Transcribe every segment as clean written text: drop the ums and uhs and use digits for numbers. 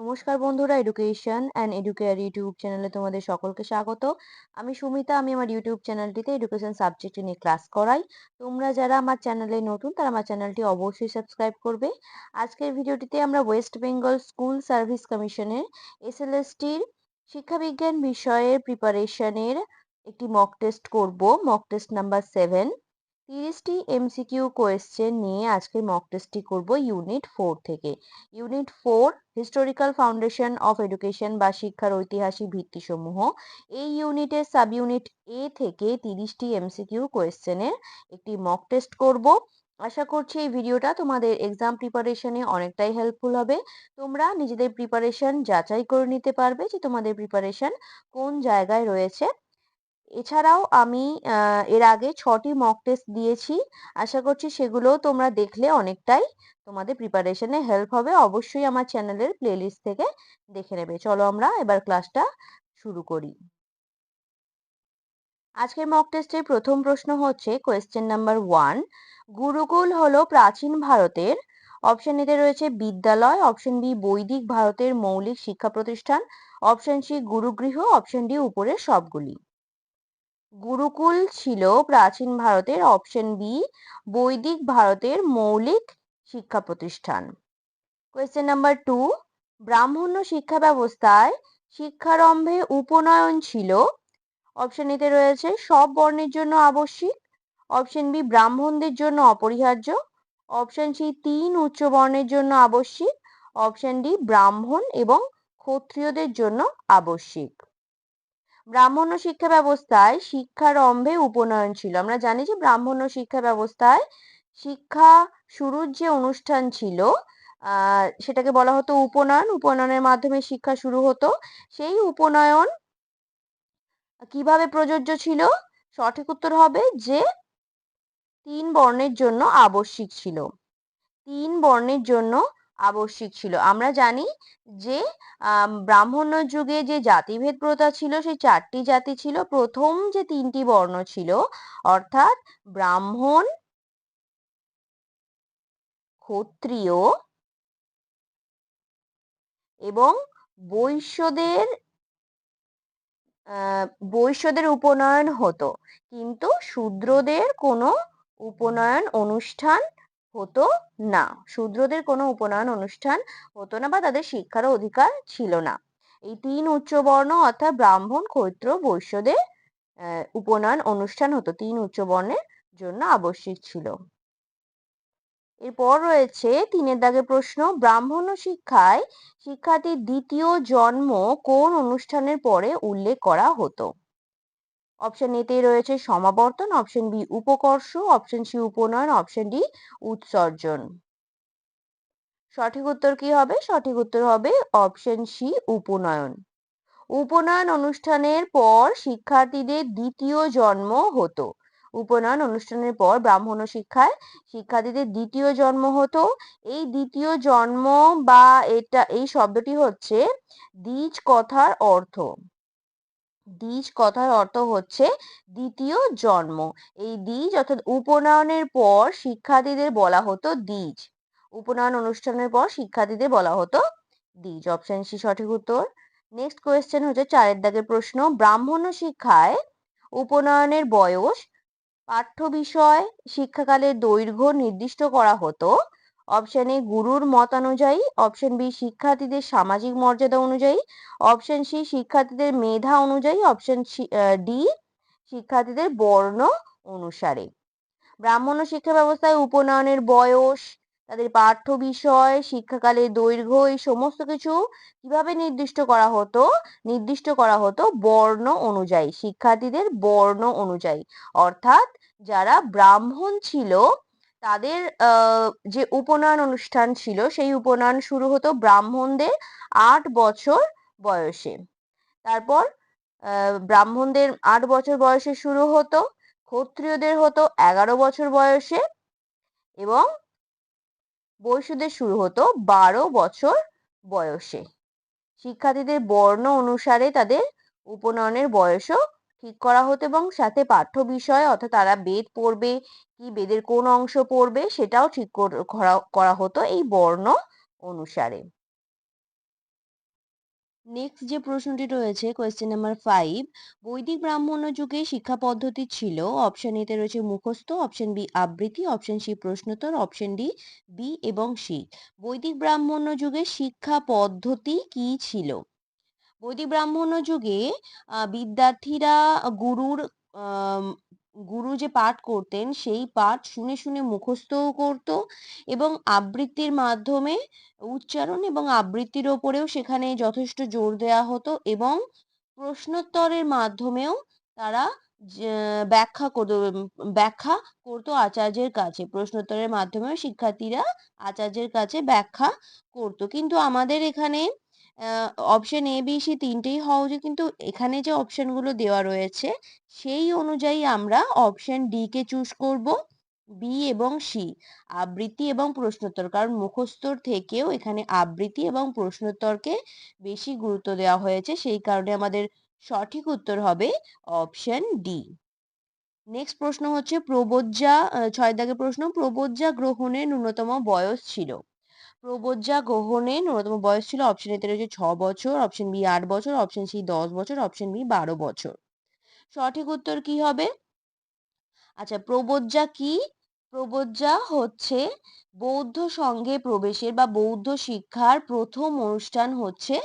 নমস্কার বন্ধুরা, education and educare YouTube চ্যানেলে তোমাদের সকলকে স্বাগত। আমি সুমিতা। আমি আমার ইউটিউব চ্যানেলটিতে এডুকেশন সাবজেক্ট নিয়ে ক্লাস করাই। তোমরা যারা আমার চ্যানেলে নতুন তারা আমার চ্যানেলটি অবশ্যই সাবস্ক্রাইব করবে। আজকের ভিডিওটিতে আমরা ওয়েস্ট বেঙ্গল স্কুল সার্ভিস কমিশনের এসএলএসটির শিক্ষাবিজ্ঞান বিষয়ের প্রিপারেশনের একটি মক টেস্ট করব। Mock test number 7। 30টি এমসিকিউ কোয়েশ্চেন নিয়ে আজকের মক টেস্টটি করব ইউনিট 4 থেকে। Unit 4 historical foundation of education বা শিক্ষার ঐতিহাসিক ভিত্তিসমূহ। এই ইউনিটের সাব ইউনিট এ থেকে 30টি এমসিকিউ কোয়েশ্চেনের একটি মক টেস্ট করব। আশা করছি এই ভিডিওটা তোমাদের এক্সাম প্রিপারেশনে অনেকটাই হেল্পফুল হবে। তোমরা নিজেদের প্রিপারেশন যাচাই করে নিতে পারবে যে তোমাদের প্রিপারেশন কোন জায়গায় রয়েছে। এছাড়াও আমি এর আগে 6টি মক টেস্ট দিয়েছি। আশা করছি সেগুলোও তোমরা দেখলে অনেকটাই তোমাদের প্রিপারেশনে হেল্প হবে। অবশ্যই আমার চ্যানেলের প্লেলিস্ট থেকে দেখে নেবে। চলো আমরা এবার ক্লাসটা শুরু করি। আজকের মক টেস্টের প্রথম প্রশ্ন হচ্ছে কোয়েশ্চেন নাম্বার 1। গুরুকুল হলো প্রাচীন ভারতের, অপশন এতে রয়েছে বিদ্যালয়, অপশন বি বৈদিক ভারতের মৌলিক শিক্ষা প্রতিষ্ঠান, অপশন সি গুরুগৃহ, অপশন ডি উপরের সবগুলি। গুরুকুল ছিল প্রাচীন ভারতের, অপশন বি বৈদিক ভারতের মৌলিক শিক্ষা প্রতিষ্ঠান। Question number 2। ব্রাহ্মণ্য শিক্ষা ব্যবস্থায় শিক্ষারম্ভে উপনয়ন ছিল, অপশন এতে রয়েছে সব বর্ণের জন্য আবশ্যিক, অপশন বি ব্রাহ্মণদের জন্য অপরিহার্য, অপশন সি 3 উচ্চ বর্ণের জন্য আবশ্যিক, অপশন ডি ব্রাহ্মণ এবং ক্ষত্রিয়দের জন্য আবশ্যিক। ব্রাহ্মণ্য শিক্ষা ব্যবস্থায় শিক্ষারম্ভে উপনয়ন ছিল। আমরা জানি যে ব্রাহ্মণ্য শিক্ষা ব্যবস্থায় শিক্ষা শুরুর যে অনুষ্ঠান ছিল সেটাকে বলা হতো উপনয়ন। উপনয়নের মাধ্যমে শিক্ষা শুরু হতো। সেই উপনয়ন কিভাবে প্রযোজ্য ছিল? সঠিক উত্তর হবে যে 3 বর্ণের জন্য আবশ্যিক ছিল। 3 বর্ণের জন্য আবশ্যিক ছিল। আমরা জানি যে ব্রাহ্মণ্য যুগে যে জাতিভেদ প্রথা ছিল সেই 4টি জাতি ছিল। প্রথম যে 3টি বর্ণ ছিল অর্থাৎ ব্রাহ্মণ, ক্ষত্রিয় এবং বৈশ্যদের বৈশ্যদের উপনয়ন হতো, কিন্তু শূদ্রদের কোনো উপনয়ন অনুষ্ঠান হতো না। শূদ্রদের কোনো উপনয়ন অনুষ্ঠান হতো না বা তাদের শিক্ষারও অধিকার ছিল না। এই 3 উচ্চ বর্ণ অর্থাৎ ব্রাহ্মণ, ক্ষত্র, বৈশ্যদের উপনয়ন অনুষ্ঠান হতো, 3 উচ্চ বর্ণের জন্য আবশ্যিক ছিল। এরপর রয়েছে 3-এর দাগের প্রশ্ন। ব্রাহ্মণ্য শিক্ষায় শিক্ষার্থীর দ্বিতীয় জন্ম কোন অনুষ্ঠানের পরে উল্লেখ করা হতো? অপশন এতে রয়েছে সমাবর্তন, অপশন বি উপকর্ষ, অপশন সি উপনয়ন, অপশন ডি উৎসর্জন। সঠিক উত্তর কি হবে? সঠিক উত্তর হবে অপশন সি উপনয়ন। উপনয়ন অনুষ্ঠানের পর শিক্ষার্থীদের দ্বিতীয় জন্ম হতো। উপনয়ন অনুষ্ঠানের পর ব্রাহ্মণ্য শিক্ষায় শিক্ষার্থীদের দ্বিতীয় জন্ম হতো। এই দ্বিতীয় জন্ম বা এই শব্দটি হচ্ছে দ্বিজ কথার অর্থ। দ্বিজ কথার অর্থ হচ্ছে দ্বিতীয় জন্ম। এই দ্বিজ অর্থাৎ উপনয়নের পর শিক্ষার্থীদের বলা হতো দ্বিজ। উপনয়ন অনুষ্ঠানের পর শিক্ষার্থীদের বলা হতো দ্বিজ। অপশন সি সঠিক উত্তর। নেক্সট কোয়েশ্চেন হচ্ছে 4-এর দাগের প্রশ্ন। ব্রাহ্মণ্য শিক্ষায় উপনয়নের বয়স পাঠ্য বিষয় শিক্ষাকালের দৈর্ঘ্য নির্দিষ্ট করা হতো। অপশন এ গুরুর মতানুযায়ী, অপশন বি শিক্ষার্থীদের সামাজিক মর্যাদা অনুযায়ী, অপশন সি শিক্ষার্থীদের মেধা অনুযায়ী, অপশন ডি শিক্ষার্থীদের বর্ণ অনুসারে। ব্রাহ্মণ্য শিক্ষা ব্যবস্থায় উপনয়নের বয়স, তাদের পাঠ্য বিষয়, শিক্ষাকালের দৈর্ঘ্য, এই সমস্ত কিছু কিভাবে নির্দিষ্ট করা হতো? নির্দিষ্ট করা হতো বর্ণ অনুযায়ী, শিক্ষার্থীদের বর্ণ অনুযায়ী। অর্থাৎ যারা ব্রাহ্মণ ছিল তাদের যে উপনয়ন অনুষ্ঠান ছিল সেই উপনয়ন শুরু হতো ব্রাহ্মণদের 8 বছর বয়সে। তারপর ব্রাহ্মণদের 8 বছর বয়সে শুরু হতো, ক্ষত্রিয়দের হতো 11 বছর বয়সে এবং বৈশ্যদের শুরু হতো 12 বছর বয়সে। শিক্ষার্থীদের বর্ণ অনুসারে তাদের উপনয়নের বয়সও ঠিক করা হতো এবং সাথে পাঠ্য বিষয় অর্থাৎ তারা বেদ পড়বে কি বেদের কোন অংশ পড়বে সেটাও ঠিক করা হতো এই বর্ণ অনুসারে। নেক্সট যে প্রশ্নটি রয়েছে কোয়েশ্চেন নাম্বার 5, বৈদিক ব্রাহ্মণ্য যুগে শিক্ষা পদ্ধতি ছিল। অপশন এতে রয়েছে মুখস্থ, অপশন বি আবৃত্তি, অপশন সি প্রশ্নোত্তর, অপশন ডি বি এবং সি। বৈদিক ব্রাহ্মণ্য যুগে শিক্ষা পদ্ধতি কি ছিল? বৈদিক ব্রাহ্মণ্য যুগে বিদ্যার্থীরা গুরুর আম, গুরু যে পাঠ করতেন সেই পাঠ শুনে শুনে মুখস্থও করত এবং আবৃত্তির মাধ্যমে উচ্চারণ এবং আবৃত্তির ওপরেও সেখানে যথেষ্ট জোর দেওয়া হতো এবং প্রশ্নোত্তরের মাধ্যমেও তারা ব্যাখ্যা করতো আচার্যের কাছে। প্রশ্নোত্তরের মাধ্যমেও শিক্ষার্থীরা আচার্যের কাছে ব্যাখ্যা করতো। কিন্তু আমাদের এখানে অপশন এ বি সি তিনটেই হওয়া উচিত, কিন্তু এখানে যে অপশনগুলো দেওয়া রয়েছে সেই অনুযায়ী আমরা অপশন ডি কে চুজ করব, বি এবং সি, আবৃত্তি এবং প্রশ্নোত্তর। কারণ মুখস্থর থেকেও এখানে আবৃত্তি এবং প্রশ্নোত্তরকে বেশি গুরুত্ব দেওয়া হয়েছে, সেই কারণে আমাদের সঠিক উত্তর হবে অপশন ডি। নেক্সট প্রশ্ন হচ্ছে প্রবজ্জা, 6 দাগের প্রশ্ন, প্রবজ্জা গ্রহণের ন্যূনতম বয়স ছিল। প্রবজ্জা গ্রহণের ন্যূনতম বয়স ছিল, অপশন এতে রয়েছে 6 বছর, অপশন বি 8 বছর, অপশন সি 10 বছর, অপশন বি 12 বছর। সঠিক উত্তর কি হবে? আচ্ছা, প্রবজ্জা কি? প্রবজ্জা হচ্ছে বৌদ্ধ সঙ্ঘে প্রবেশের বা বৌদ্ধ শিক্ষার প্রথম অনুষ্ঠান হচ্ছে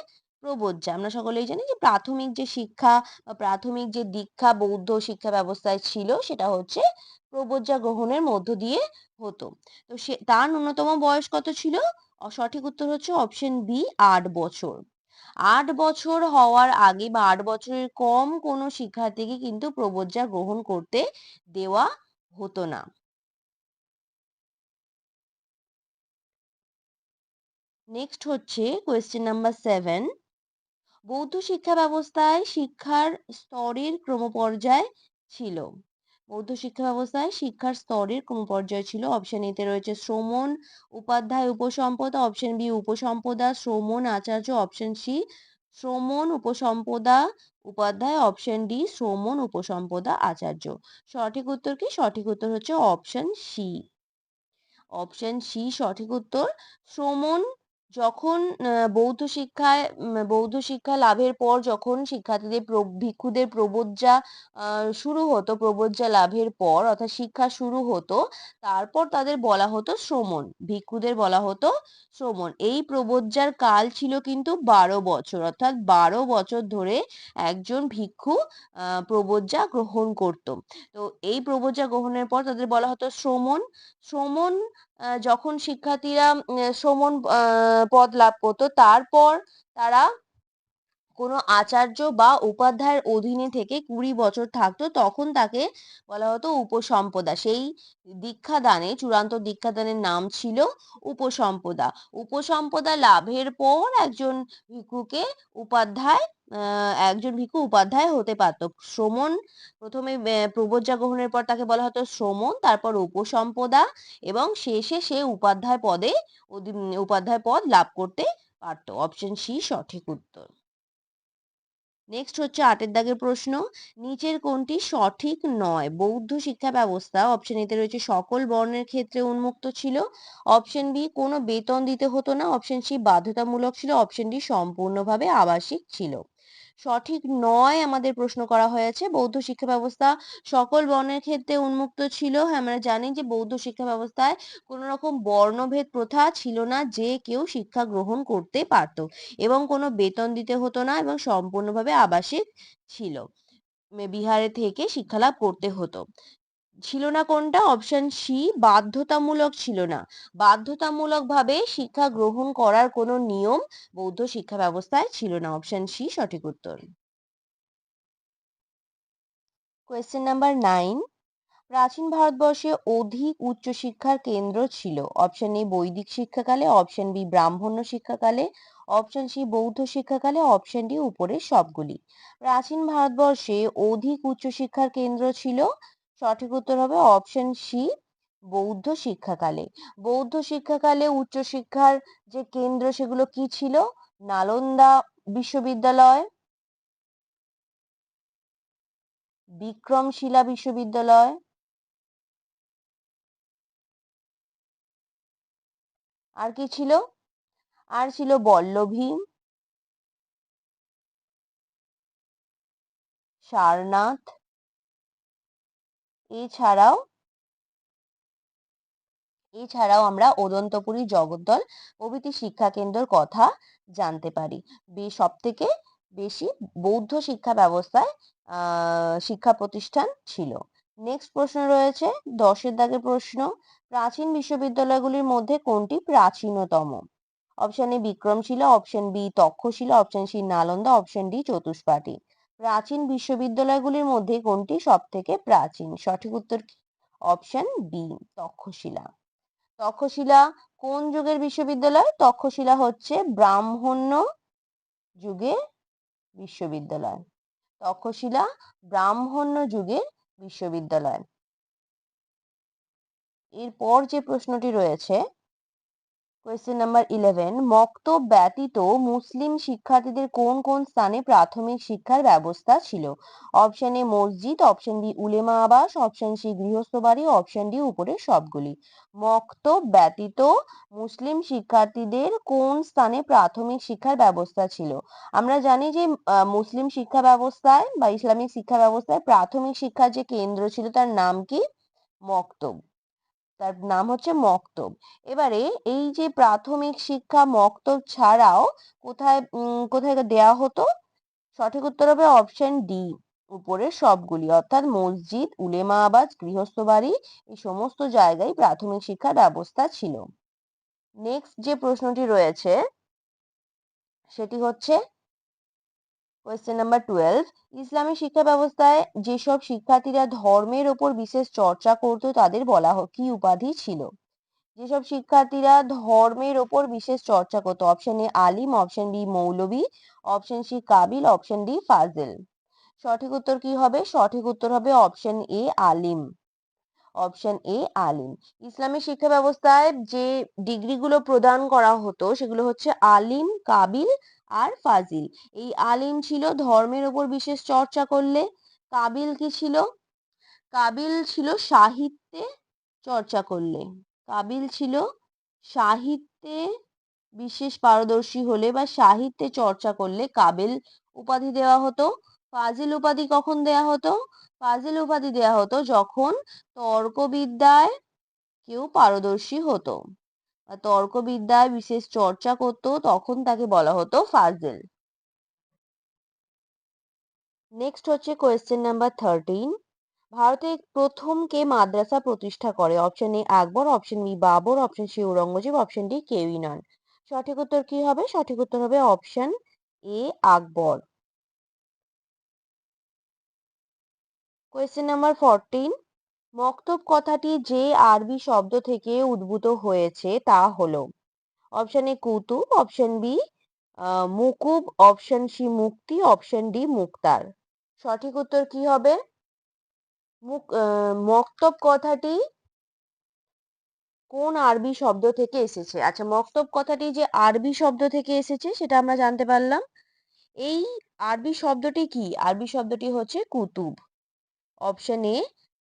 প্রবজ্জা। আমরা সকলেই জানি যে প্রাথমিক যে শিক্ষা বা প্রাথমিক যে দীক্ষা বৌদ্ধ শিক্ষা ব্যবস্থায় ছিল সেটা হচ্ছে প্রবজ্জা গ্রহণের মধ্য দিয়ে হতো। তো সে তার ন্যূনতম বয়স কত ছিল? সঠিক উত্তর হচ্ছে অপশন বি 8 বছর। 8 বছর হওয়ার আগে বা 8 বছরের কম কোনো শিক্ষার্থীকে কিন্তু প্রবজ্জা গ্রহণ করতে দেওয়া হতো না। নেক্সট হচ্ছে কোয়েশ্চেন নাম্বার 7, বৌদ্ধ শিক্ষা ব্যবস্থায় শিক্ষার স্তরের ক্রমপর্যায় ছিল। বৌদ্ধ শিক্ষা ব্যবস্থায় শিক্ষার স্তরের ক্রমপর্যায় ছিল। অপশন এতে রয়েছে শ্রমণ, উপাধ্যায়, উপসম্পদা, অপশন বি উপসম্পদা, শ্রমণ, আচার্য, অপশন সি শ্রমণ, উপসম্পদা, উপাধ্যায়, অপশন ডি শ্রমণ, উপসম্পদা, আচার্য। সঠিক উত্তর কি? সঠিক উত্তর হচ্ছে অপশন সি। অপশন সি সঠিক উত্তর। শ্রমণ যখন বৌদ্ধ শিক্ষা লাভের পর যখন শিক্ষার্থীদের ভিক্ষুদের প্রবজ্জা শুরু হতো, প্রবজ্জা লাভের পর অর্থাৎ শিক্ষা শুরু হতো, তারপর তাদের বলা হতো শ্রমণ, ভিক্ষুদের বলা হতো শ্রমণ। এই প্রবজ্জার কাল ছিল কিন্তু 12 বছর, অর্থাৎ 12 বছর ধরে একজন ভিক্ষু প্রবজ্জা গ্রহণ করত। তো এই প্রবজ্জা গ্রহণের পর তাদের বলা হতো শ্রমণ। শ্রমণ যখন শিক্ষার্থীরা শ্রমণ পদ লাভ করতো, তারপর তারা কোনো আচার্য বা উপাধ্যায়ের অধীনে থেকে 20 বছর থাকতো, তখন তাকে বলা হতো উপসম্পদা। সেই দীক্ষাদানে, চূড়ান্ত দীক্ষাদানের নাম ছিল উপসম্পদা। উপসম্পদা লাভের পর একজন ভিক্ষু উপাধ্যায় হতে পারত। শ্রমণ প্রথমে প্রবজ্জা গ্রহণের পর তাকে বলা হতো শ্রমণ, তারপর উপসম্পদা এবং শেষে সে উপাধ্যায় পদ লাভ করতে পারত। অপশন সি সঠিক উত্তর। নেক্সট হচ্ছে 8 দাগের প্রশ্ন, নিচের কোনটি সঠিক নয়? বৌদ্ধ শিক্ষা ব্যবস্থা, অপশন এতে রয়েছে সকল বর্ণের ক্ষেত্রে উন্মুক্ত ছিল, অপশন বি কোনো বেতন দিতে হতো না, অপশন সি বাধ্যতামূলক ছিল, অপশন ডি সম্পূর্ণভাবে আবাসিক ছিল। সঠিক নয় আমাদের প্রশ্ন করা হয়েছে। বৌদ্ধ শিক্ষা ব্যবস্থা সকল বর্ণের ক্ষেত্রে উন্মুক্ত ছিল। হ্যাঁ, আমরা জানি যে বৌদ্ধ শিক্ষা ব্যবস্থায় কোনো রকম বর্ণভেদ প্রথা ছিল না, যে কেউ শিক্ষা গ্রহণ করতে পারত এবং কোনো বেতন দিতে হতো না এবং সম্পূর্ণভাবে আবাসিক ছিল। বিহারে থেকে শিক্ষালাভ করতে হতো। ছিল না কোনটা? অপশন সি বাধ্যতামূলক ছিল না। বাধ্যতামূলকভাবে শিক্ষা গ্রহণ করার কোনো নিয়ম বৌদ্ধ শিক্ষা ব্যবস্থায় ছিল না। অপশন সি সঠিক উত্তর। কোয়েশ্চেন নাম্বার 9, প্রাচীন ভারতবর্ষে অধিক উচ্চশিক্ষার কেন্দ্র ছিল। অপশন এ বৈদিক শিক্ষাকালে, অপশন বি ব্রাহ্মণ্য শিক্ষাকালে, অপশন সি বৌদ্ধ শিক্ষাকালে, অপশন ডি উপরের সবগুলি। প্রাচীন ভারতবর্ষে অধিক উচ্চশিক্ষার কেন্দ্র ছিল। সঠিক উত্তর হবে অপশন সি বৌদ্ধ শিক্ষাকালে। বৌদ্ধ শিক্ষাকালে উচ্চশিক্ষার যে কেন্দ্র সেগুলো কি ছিল? নালন্দা বিশ্ববিদ্যালয়, বিক্রমশিলা বিশ্ববিদ্যালয়, আর কি ছিল? আর ছিল বল্লভী, সারনাথ, এছাড়াও আমরা ওদন্তপুরী, জগদ্দল প্রভৃতি শিক্ষা কেন্দ্রের কথা জানতে পারি। সব থেকে বেশি বৌদ্ধ শিক্ষা ব্যবস্থায় শিক্ষা প্রতিষ্ঠান ছিল। নেক্সট প্রশ্ন রয়েছে 10-এর দাগের প্রশ্ন, প্রাচীন বিশ্ববিদ্যালয়গুলির মধ্যে কোনটি প্রাচীনতম? Option A Vikramshila, option B Taxila, option C Nalanda, option D চতুষ্পাটি। প্রাচীন বিশ্ববিদ্যালয়গুলির মধ্যে কোনটি সব থেকে প্রাচীন? সঠিক উত্তর অপশন বি তক্ষশিলা। তক্ষশিলা কোন যুগের বিশ্ববিদ্যালয়? তক্ষশিলা হচ্ছে ব্রাহ্মণ্য যুগের বিশ্ববিদ্যালয়। তক্ষশিলা ব্রাহ্মণ্য যুগের বিশ্ববিদ্যালয়। এরপর যে প্রশ্নটি রয়েছে কোয়েশ্চেন নাম্বার 11, মক্তব ব্যতীত মুসলিম শিক্ষার্থীদের কোন কোন স্থানে প্রাথমিক শিক্ষার ব্যবস্থা ছিল? অপশন এ মসজিদ, অপশন বি উলেমা আবাস, অপশন সি গৃহস্থ বাড়ি, অপশন ডি উপরের সবগুলি। মক্তব ব্যতীত মুসলিম শিক্ষার্থীদের কোন স্থানে প্রাথমিক শিক্ষার ব্যবস্থা ছিল? আমরা জানি যে মুসলিম শিক্ষা ব্যবস্থায় বা ইসলামিক শিক্ষা ব্যবস্থায় প্রাথমিক শিক্ষার যে কেন্দ্র ছিল তার নাম কি? মক্তব। তার নাম হচ্ছে মক্তব। এবারে এই যে প্রাথমিক শিক্ষা মক্তব ছাড়াও কোথায় কোথায় দেয়া হতো? সঠিক উত্তর হবে অপশন ডি উপরের সবগুলি, অর্থাৎ মসজিদ, উলেমা আবাস, গৃহস্থ বাড়ি, এই সমস্ত জায়গায় প্রাথমিক শিক্ষার ব্যবস্থা ছিল। নেক্সট যে প্রশ্নটি রয়েছে সেটি হচ্ছে কোয়েশ্চেন নাম্বার 12, ইসলামী শিক্ষা ব্যবস্থায় যেসব শিক্ষার্থীরা ধর্মের ওপর বিশেষ চর্চা করতো তাদের বলা কি উপাধি ছিল? যেসব শিক্ষার্থীরা ধর্মের ওপর বিশেষ চর্চা করতো, অপশন এ আলিম, অপশন বি মৌলবি, অপশন সি কাবিল, অপশন ডি ফাজিল। সঠিক উত্তর কি হবে? সঠিক উত্তর হবে অপশন এ আলিম। অপশন এ আলিম। ইসলামী শিক্ষা ব্যবস্থায় যে ডিগ্রিগুলো প্রদান করা হতো সেগুলো হচ্ছে আলিম, কাবিল আর ফাজিল। এই আলিম ছিল ধর্মের ওপর বিশেষ চর্চা করলে, কাবিল কি ছিল? কাবিল ছিল সাহিত্যে চর্চা করলে। কাবিল ছিল সাহিত্যে বিশেষ পারদর্শী হলে বা সাহিত্যে চর্চা করলে কাবিল উপাধি দেওয়া হতো। ফাজিল উপাধি কখন দেয়া হতো? ফাজিল উপাধি দেয়া হতো যখন তর্কবিদ্যায় কেউ পারদর্শী হতো বা তর্কবিদ্যায় বিশেষ চর্চা করতো, তখন তাকে বলা হতো ফাজিল। নেক্সট হচ্ছে কোয়েশ্চেন নাম্বার 13, ভারতে প্রথম কে মাদ্রাসা প্রতিষ্ঠা করে? Option A Akbar, option B Babur, option C Aurangzeb, option D কেউই নন। সঠিক উত্তর কি হবে? সঠিক উত্তর হবে option A Akbar. Question number 14, মক্তব কথাটি যে আরবি শব্দ থেকে উদ্ভূত হয়েছে তা হলো? অপশন এ কুতুব, অপশন বি মুকুব, অপশন সি মুক্তি, অপশন ডি মুক্তার। সঠিক উত্তর কি হবে? মক্তব কথাটি কোন আরবি শব্দ থেকে এসেছে? আচ্ছা, মক্তব কথাটি যে আরবি শব্দ থেকে এসেছে সেটা আমরা জানতে পারলাম। এই আরবি শব্দটি কি? আরবি শব্দটি হচ্ছে কুতুব। অপশন এ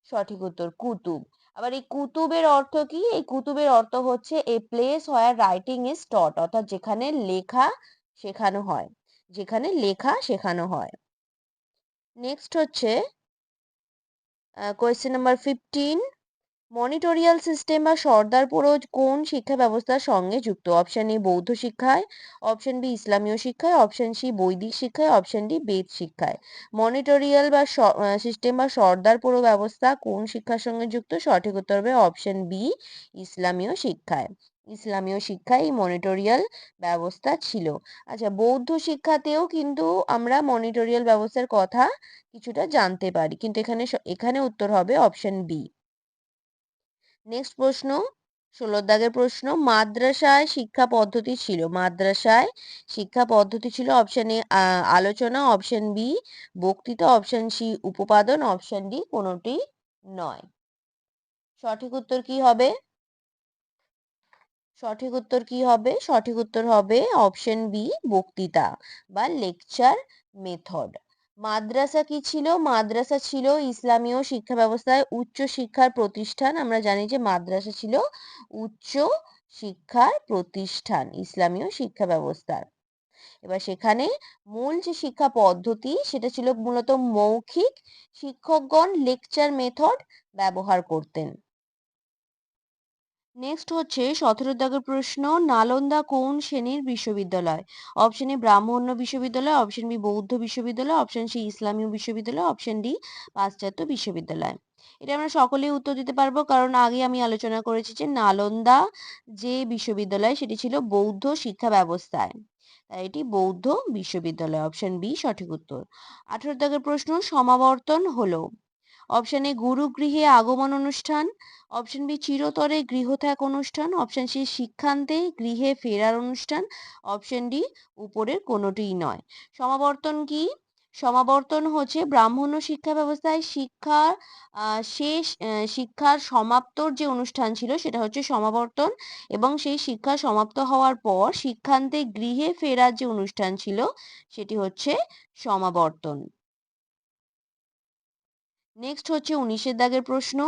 সঠিক উত্তর, কুতুব। আবার এই কুতুবের অর্থ কি? এই কুতুবের অর্থ হচ্ছে a place where writing is taught, অর্থাৎ যেখানে লেখা শেখানো হয়, যেখানে লেখা শেখানো হয়। নেক্সট হচ্ছে কোয়েশ্চেন নাম্বার 15, মনিটোরিয়াল সিস্টেম বা সর্দার পরোজ কোন শিক্ষা ব্যবস্থার সঙ্গে যুক্ত? অপশন এ বৌদ্ধ শিক্ষায়, অপশন বি ইসলামীয় শিক্ষায়, অপশন সি বৈদিক শিক্ষায়, অপশন ডি বেদ শিক্ষায়। মনিটোরিয়াল বা সিস্টেম বা সর্দার পরো ব্যবস্থা কোন শিক্ষার সঙ্গে যুক্ত? সঠিক উত্তর হবে অপশন বি ইসলামীয় শিক্ষায়। ইসলামীয় শিক্ষায় মনিটোরিয়াল ব্যবস্থা ছিল। আচ্ছা, বৌদ্ধ শিক্ষাতেও কিন্তু আমরা মনিটোরিয়াল ব্যবস্থার কথা কিছুটা জানতে পারি, কিন্তু এখানে উত্তর হবে অপশন বি। নেক্সট প্রশ্ন 16 দাগের প্রশ্ন, মাদ্রাসায় শিক্ষা পদ্ধতি ছিল? মাদ্রাসায় শিক্ষা পদ্ধতি ছিল অপশন এ আলোচনা, অপশন বি বক্তৃতা, অপশন সি উপপাদন, অপশন ডি কোনোটি নয়। সঠিক উত্তর কি হবে? সঠিক উত্তর কি হবে? সঠিক উত্তর হবে অপশন বি বক্তৃতা বা লেকচার মেথড। মাদ্রাসা কি ছিল? মাদ্রাসা ছিল ইসলামীয় শিক্ষা ব্যবস্থায় উচ্চ শিক্ষার প্রতিষ্ঠান। আমরা জানি যে মাদ্রাসা ছিল উচ্চ শিক্ষার প্রতিষ্ঠান ইসলামীয় শিক্ষা ব্যবস্থার। এবার সেখানে মূল যে শিক্ষা পদ্ধতি সেটা ছিল মূলত মৌখিক। শিক্ষকগণ লেকচার মেথড ব্যবহার করতেন। নেক্সট হচ্ছে 17 দাগের প্রশ্ন, নালন্দা কোন শ্রেণীর বিশ্ববিদ্যালয়? অপশন এ ব্রাহ্মণ্য বিশ্ববিদ্যালয়, অপশন বি বৌদ্ধ বিশ্ববিদ্যালয়, অপশন সি ইসলামীয় বিশ্ববিদ্যালয়, অপশন ডি পাশ্চাত্য বিশ্ববিদ্যালয়। এটা আমরা সকলেই উত্তর দিতে পারবো, কারণ আগে আমি আলোচনা করেছি যে নালন্দা যে বিশ্ববিদ্যালয় সেটি ছিল বৌদ্ধ শিক্ষা ব্যবস্থায়, তাই এটি বৌদ্ধ বিশ্ববিদ্যালয়। অপশন বি সঠিক উত্তর। 18 দাগের প্রশ্ন, সমাবর্তন হলো? অপশন এ গুরুগৃহে আগমন অনুষ্ঠান, অপশন বি চিরতরে গৃহত্যাগ অনুষ্ঠান, অপশন সি শিক্ষান্তে গৃহে ফেরার অনুষ্ঠান, অপশন ডি উপরের কোনোটিই নয়। সমাবর্তন কি? সমাবর্তন হচ্ছে ব্রাহ্মণ্য শিক্ষা ব্যবস্থায় শিক্ষার সমাপ্তর যে অনুষ্ঠান ছিল সেটা হচ্ছে সমাবর্তন, এবং সেই শিক্ষা সমাপ্ত হওয়ার পর শিক্ষান্তে গৃহে ফেরার যে অনুষ্ঠান ছিল সেটি হচ্ছে সমাবর্তন। নেক্সট হচ্ছে 19 দাগের প্রশ্ন,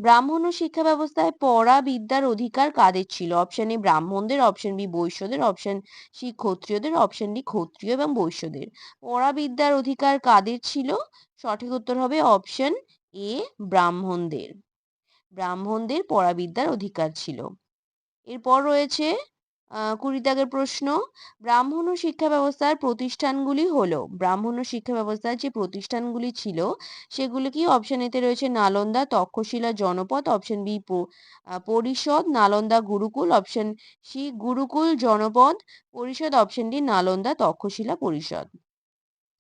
ব্রাহ্মণ্য শিক্ষা ব্যবস্থায় পড়া বিদ্যার অধিকার কাদের ছিল? অপশন এ ব্রাহ্মণদের, অপশন বি বৈশ্যদের, অপশন সি ক্ষত্রিয়দের, অপশন ডি ক্ষত্রিয় এবং বৈশ্যদের। পড়া বিদ্যার অধিকার কাদের ছিল? সঠিক উত্তর হবে অপশন এ ব্রাহ্মণদের। ব্রাহ্মণদের পড়া বিদ্যার অধিকার ছিল। এরপর রয়েছে 20 দাগের প্রশ্ন, ব্রাহ্মণ্য শিক্ষা ব্যবস্থার প্রতিষ্ঠানগুলি হলো? ব্রাহ্মণ্য শিক্ষা ব্যবস্থার যে প্রতিষ্ঠানগুলি ছিল সেগুলি কি? অপশন এতে রয়েছে নালন্দা, তক্ষশিলা, জনপদ, অপশন বি পরিষদ, নালন্দা গুরুকুল, অপশন সি গুরুকুল জনপদ পরিষদ, অপশন ডি নালন্দা তক্ষশিলা পরিষদ।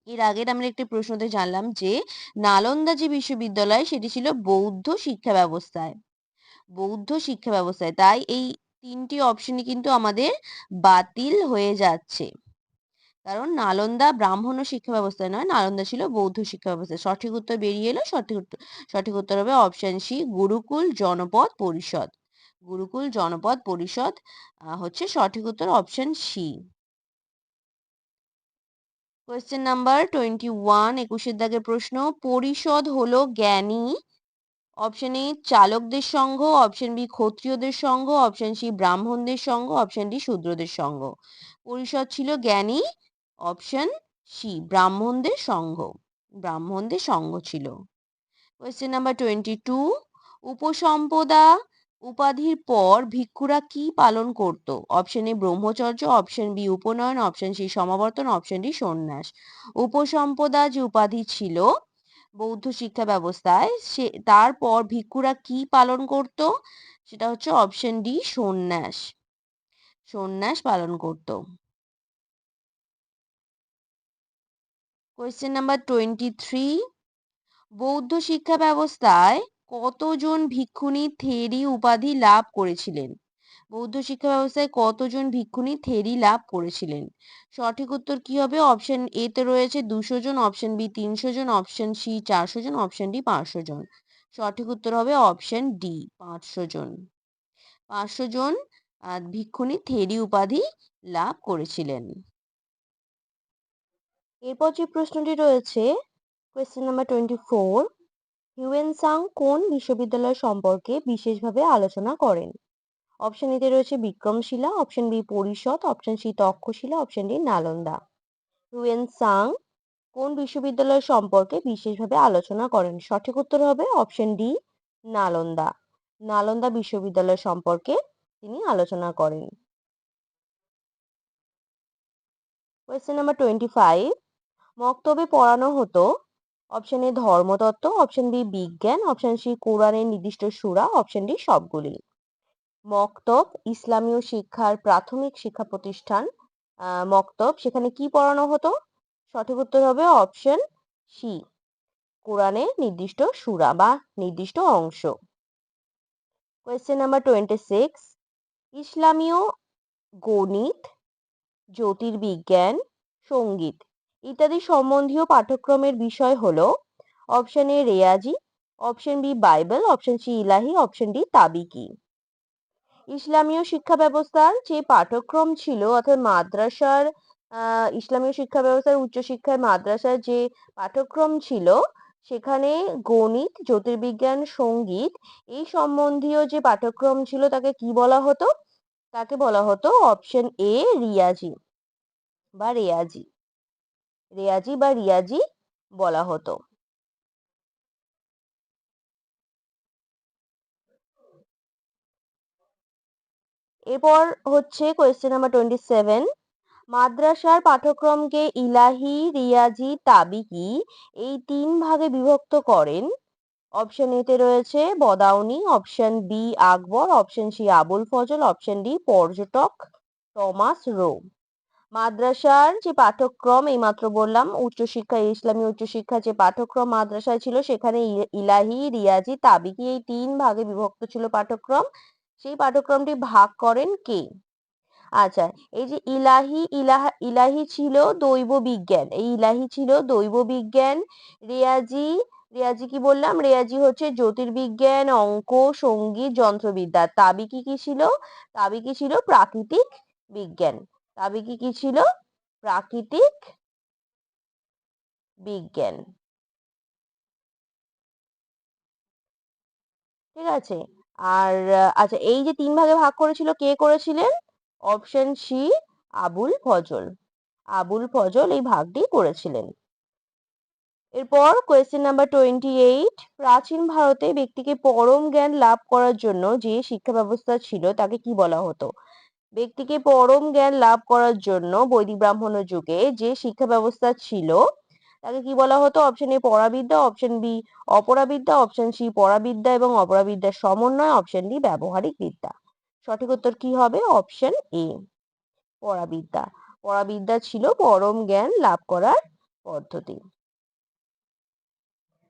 এর আগের আমরা একটি প্রশ্নতে জানলাম যে নালন্দা যে বিশ্ববিদ্যালয় সেটি ছিল বৌদ্ধ শিক্ষা ব্যবস্থায়, বৌদ্ধ শিক্ষা ব্যবস্থায়, তাই এই তিনটি অপশনই কিন্তু আমাদের বাতিল হয়ে যাচ্ছে, কারণ নালন্দা ব্রাহ্মণ্য শিক্ষা ব্যবস্থায় নয়, নালন্দা ছিল বৌদ্ধ শিক্ষা ব্যবস্থায়। সঠিক উত্তর বেরিয়ে এলো, সঠিক উত্তর হবে অপশন সি গুরুকুল জনপদ পরিষদ। গুরুকুল জনপদ পরিষদ হচ্ছে সঠিক উত্তর, অপশন সি। কোয়েশ্চেন নাম্বার 21, 21 দাগের প্রশ্ন, পরিষদ হলো জ্ঞানী? অপশন এ চালকদের সংঘ, অপশন বি ক্ষত্রিয়দের সংঘ, অপশন সি ব্রাহ্মণদের সংঘ, অপশন ডি শূদ্রদের সংঘ। পরিষদ ছিল জ্ঞানী, অপশন সি ব্রাহ্মণদের সংঘ, ব্রাহ্মণদের সংঘ ছিল। কোয়েশ্চেন নাম্বার 22, উপসম্পদা উপাধির পর ভিক্ষুরা কি পালন করত? অপশন এ ব্রহ্মচর্য, অপশন বি উপনয়ন, অপশন সি সমাবর্তন, অপশন ডি সন্ন্যাস। উপসম্পদা যে উপাধি ছিল বৌদ্ধ শিক্ষা ব্যবস্থায় তারপর ভিক্ষুরা কি পালন করত? সেটা হচ্ছে অপশন ডি সন্ন্যাস, সন্ন্যাস পালন করত। কোয়েশ্চেন নাম্বার 23, বৌদ্ধ শিক্ষা ব্যবস্থায় কতজন ভিক্ষুণী থেরি উপাধি লাভ করেছিলেন? বৌদ্ধ শিক্ষা ব্যবস্থায় কতজন ভিক্ষুণী থেরি লাভ করেছিলেন? সঠিক উত্তর কি হবে? অপশন এ তে রয়েছে 200 জন, অপশন বি 300 জন, অপশন সি 400 জন, অপশন ডি 500 জন। সঠিক উত্তর হবে অপশন ডি 500 জন। 500 জন ভিক্ষুণী থেরি উপাধি লাভ করেছিলেন। এরপর যে প্রশ্নটি রয়েছে কোয়েশ্চেন নাম্বার 24, হিউয়েন সাং কোন বিশ্ববিদ্যালয় সম্পর্কে বিশেষভাবে আলোচনা করেন? অপশন এতে রয়েছে বিক্রমশিলা, অপশন বি পরিষদ, option C Taxila, option D Nalanda. Hiuen Tsang কোন বিশ্ববিদ্যালয় সম্পর্কে বিশেষভাবে আলোচনা করেন? সঠিক উত্তর হবে অপশন ডি নালন্দা। নালন্দা বিশ্ববিদ্যালয় সম্পর্কে তিনি আলোচনা করেন। কোয়েশ্চেন নাম্বার 25, মক্তবে পড়ানো হতো? অপশন এ ধর্মতত্ত্ব, অপশন বি বিজ্ঞান, অপশন সি কোরআনের নির্দিষ্ট সূরা, অপশন ডি সবগুলি। মক্তব ইসলামীয় শিক্ষার প্রাথমিক শিক্ষা প্রতিষ্ঠান, মক্তব, সেখানে কি পড়ানো হতো? সঠিক উত্তর হবে অপশন সি কোরআনের নির্দিষ্ট সূরা বা নির্দিষ্ট অংশ। কোয়েশ্চেন নাম্বার 26, ইসলামীয় গণিত, জ্যোতির্বিজ্ঞান, সঙ্গীত ইত্যাদি সম্বন্ধীয় পাঠ্যক্রমের বিষয় হলো? অপশন এ রেয়াজি, option B Bible, option C ইলাহি, অপশন ডি তাবিকি। ইসলামীয় শিক্ষা ব্যবস্থার যে পাঠ্যক্রম ছিল অর্থাৎ মাদ্রাসার ইসলামীয় শিক্ষা ব্যবস্থার উচ্চশিক্ষায় মাদ্রাসার যে পাঠ্যক্রম ছিল সেখানে গণিত, জ্যোতির্বিজ্ঞান, সঙ্গীত এই সম্বন্ধীয় যে পাঠ্যক্রম ছিল তাকে কি বলা হতো? তাকে বলা হতো অপশন এ রিয়াজি। বা রেয়াজি, রেয়াজি বা রিয়াজি বলা হতো। এরপর হচ্ছে কোয়েশ্চেন নাম্বার 27। মাদ্রাসার পাঠ্যক্রমকে ইলাহি, রিয়াজি, তাবিকি এই ৩ ভাগে বিভক্ত করেন। অপশন এ তে রয়েছে বদাউনি, option B Akbar, option C Abul Fazl, option D পর্যটক টমাস রো। মাদ্রাসার যে পাঠ্যক্রম এইমাত্র বললাম, উচ্চশিক্ষা, ইসলামী উচ্চশিক্ষা যে পাঠ্যক্রম মাদ্রাসায় ছিল সেখানে ইলাহি, রিয়াজি, তাবিকি এই ৩ ভাগে বিভক্ত ছিল পাঠ্যক্রম। সেই পাঠ্যক্রমটি ভাগ করেন কে? আচ্ছা, এই যে ইলাহি ছিল দৈব বিজ্ঞান, এই ইলাহি ছিল দৈব বিজ্ঞান। রেয়াজি, রেয়াজি কি বললাম, রেয়াজি হচ্ছে জ্যোতির্বিজ্ঞান, অঙ্ক, সঙ্গীত, যন্ত্রবিদ্যা। তাবিকি কি ছিল? তাবিকি ছিল প্রাকৃতিক বিজ্ঞান। তাবিকি কি ছিল? প্রাকৃতিক বিজ্ঞান। ঠিক আছে। আর আচ্ছা, এই যে ৩ ভাগে ভাগ করেছিল কে করেছিলেন? Option C Abul Fazl. আবুল ফজল এই ভাগটি করেছিলেন। এরপর কোয়েশ্চেন নাম্বার 28। প্রাচীন ভারতে ব্যক্তিকে পরম জ্ঞান লাভ করার জন্য যে শিক্ষা ব্যবস্থা ছিল তাকে কি বলা হতো? ব্যক্তিকে পরম জ্ঞান লাভ করার জন্য বৈদিক ব্রাহ্মণ যুগে যে শিক্ষা ব্যবস্থা ছিল তাকে কি বলা হতো? অপশন এ পরাবিদ্যা, অপশন বি অপরাবিদ্যা, অপশন সি পরাবিদ্যা এবং অপরাবিদ্যার সমন্বয়, অপশন ডি ব্যবহারিক বিদ্যা। সঠিক উত্তর কি হবে? Option A পরাবিদ্যা। পরাবিদ্যা ছিল পরম জ্ঞান লাভ করার পদ্ধতি।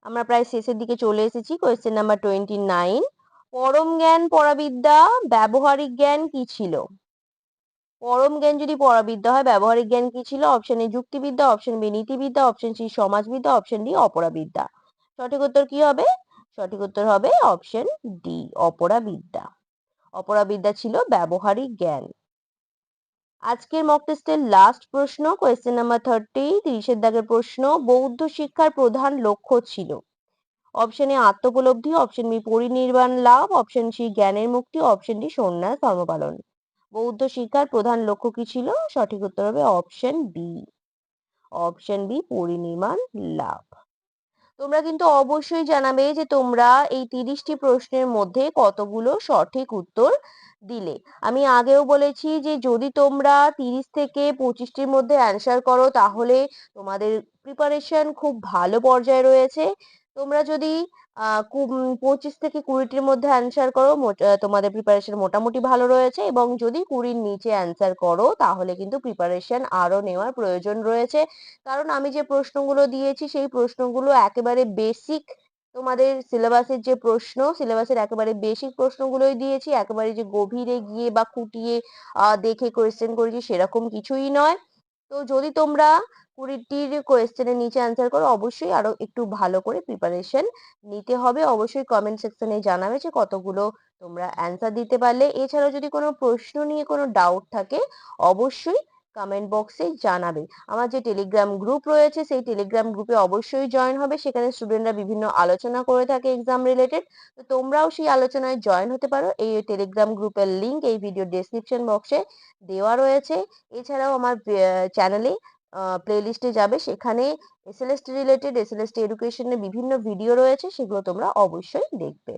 আমরা প্রায় শেষের দিকে চলে এসেছি। Question number 29। পরম জ্ঞান পরাবিদ্যা, ব্যবহারিক জ্ঞান কি ছিল? পরম জ্ঞান যদি পরাবিদ্যা হয়, ব্যবহারিক জ্ঞান কি ছিল? অপশন এ যুক্তিবিদ্যা, অপশন বি নীতিবিদ্যা, অপশন সি সমাজবিদ্যা, অপশন ডি অপরাবিদ্যা। সঠিক উত্তর কি হবে? সঠিক উত্তর হবে অপশন ডি অপরাবিদ্যা। অপরাবিদ্যা ছিল ব্যবহারিক জ্ঞান। আজকের মক টেস্টের লাস্ট প্রশ্ন, কোয়েশ্চেন নাম্বার 30, 30-এর দাগের প্রশ্ন। বৌদ্ধ শিক্ষার প্রধান লক্ষ্য ছিল? অপশন এ আত্মোপলব্ধি, অপশন বি পরিনির্বাণ লাভ, অপশন সি জ্ঞানের মুক্তি, অপশন ডি সন্ন্যাস ধর্মপালন। বৌদ্ধ শিক্ষার প্রধান লক্ষ্য কি ছিল? সঠিক উত্তর হবে অপশন বি। অপশন বি পরিনির্বাণ লাভ। তোমরা কিন্তু অবশ্যই জানাবে যে তোমরা এই 30টি প্রশ্নের মধ্যে কতগুলো সঠিক উত্তর দিলে। আমি আগেও বলেছি যে যদি তোমরা 30 থেকে 25টির মধ্যে অ্যান্সার করো তাহলে তোমাদের প্রিপারেশন খুব ভালো পর্যায়ে রয়েছে। তোমরা যদি 25 থেকে 20টির মধ্যে অ্যান্সার করো তোমাদের প্রিপারেশন মোটামুটি ভালো রয়েছে, এবং যদি 20-র নিচে অ্যান্সার করো তাহলে কিন্তু প্রিপারেশন আরো নেওয়ার প্রয়োজন রয়েছে। কারণ আমি যে প্রশ্নগুলো দিয়েছি সেই প্রশ্নগুলো একেবারে বেসিক, তোমাদের সিলেবাসের যে প্রশ্ন, সিলেবাসের একেবারে বেসিক প্রশ্নগুলোই দিয়েছি। একেবারে যে গভীরে গিয়ে বা খুঁটিয়ে দেখে কোয়েশ্চেন করেছি সেরকম কিছুই নয়। তো যদি তোমরা 20টির কোয়েশ্চেনের নিচে অ্যান্সার করো অবশ্যই আরো একটু ভালো করে প্রিপারেশন নিতে হবে। অবশ্যই কমেন্ট সেকশনে জানাবে যে কতগুলো তোমরা অ্যান্সার দিতে পারলে। এছাড়াও যদি কোনো প্রশ্ন নিয়ে কোনো ডাউট থাকে অবশ্যই কমেন্ট বক্সে জানাবে। আমার যে টেলিগ্রাম গ্রুপ রয়েছে সেই টেলিগ্রাম গ্রুপে অবশ্যই জয়েন হবে। সেখানে স্টুডেন্টরা বিভিন্ন আলোচনা করে থাকে এক্সাম রিলেটেড। তো তোমরাও সেই আলোচনায় জয়েন হতে পারো। এই টেলিগ্রাম গ্রুপের লিংক এই ভিডিও ডেসক্রিপশন বক্সে দেওয়া রয়েছে। এছাড়াও আমার চ্যানেলে প্লেলিস্টে যাবে, সেখানে এসএলএসটি রিলেটেড, এসএলএসটি এডুকেশনের বিভিন্ন ভিডিও রয়েছে, সেগুলো তোমরা অবশ্যই দেখবে।